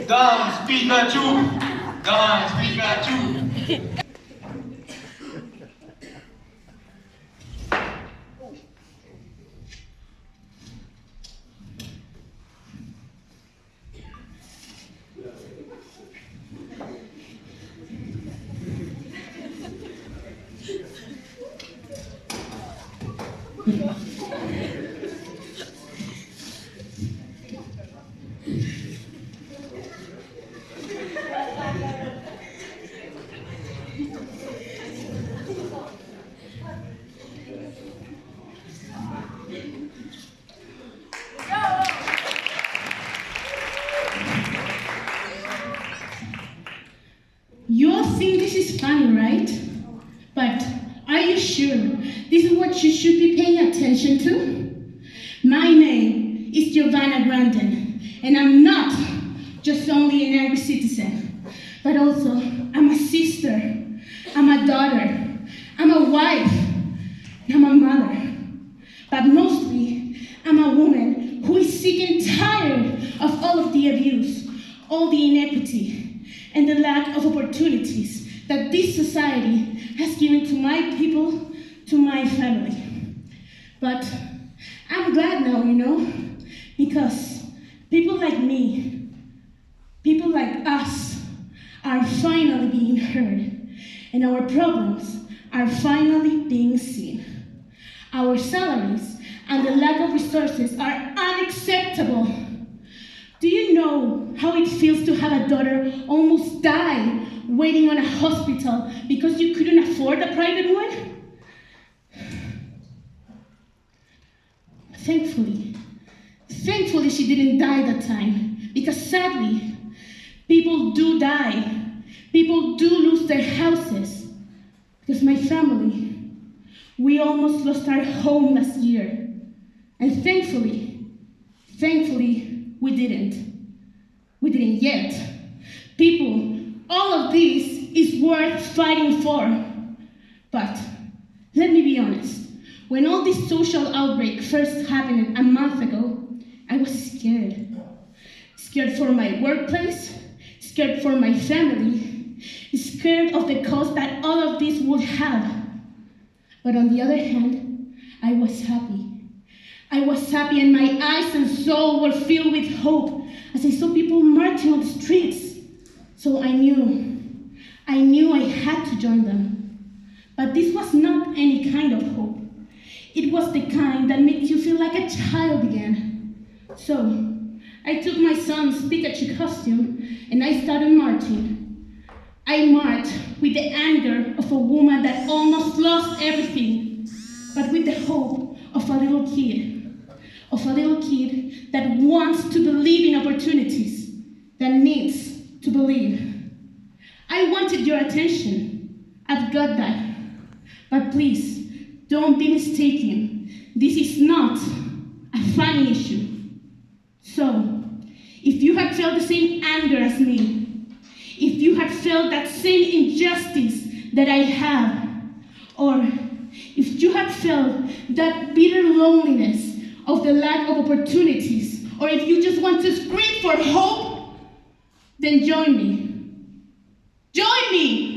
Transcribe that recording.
Dance Pikachu! Dance Pikachu! You all think this is funny, right? But are you sure this is what you should be paying attention to? My name is Giovanna Grandin, and I'm not just only an angry citizen, but also I'm a sister, I'm a daughter, I'm a wife, I'm a mother. But mostly, I'm a woman who is sick and tired of all of the abuse, all the inequity, and the lack of opportunities that this society has given to my people, to my family. But I'm glad now, because people like me, people like us, are finally being heard, and our problems are finally being seen. Our salaries and the lack of resources are unacceptable. Do you know how it feels to have a daughter almost die waiting on a hospital because you couldn't afford a private one? Thankfully she didn't die that time, because sadly, people do die. People do lose their houses. Because my family, we almost lost our home last year. And thankfully, we didn't. We didn't yet. People, all of this is worth fighting for. But let me be honest. When all this social outbreak first happened a month ago, I was scared. Scared for my workplace, scared for my family, scared of the cost that all of this would have. But on the other hand, I was happy. I was happy, and my eyes and soul were filled with hope as I saw people marching on the streets. So I knew I had to join them. But this was not any kind of hope. It was the kind that makes you feel like a child again. So I took my son's Picachu costume and I started marching. I marched with the anger of a woman that almost lost everything, but with the hope of a little kid that wants to believe in opportunities, that needs to believe. I wanted your attention. I've got that. But please, don't be mistaken. This is not a funny issue. So, if you had felt the same anger as me, if you had felt that same injustice that I have, or if you had felt that bitter loneliness of the lack of opportunities, or if you just want to scream for hope, then join me. Join me!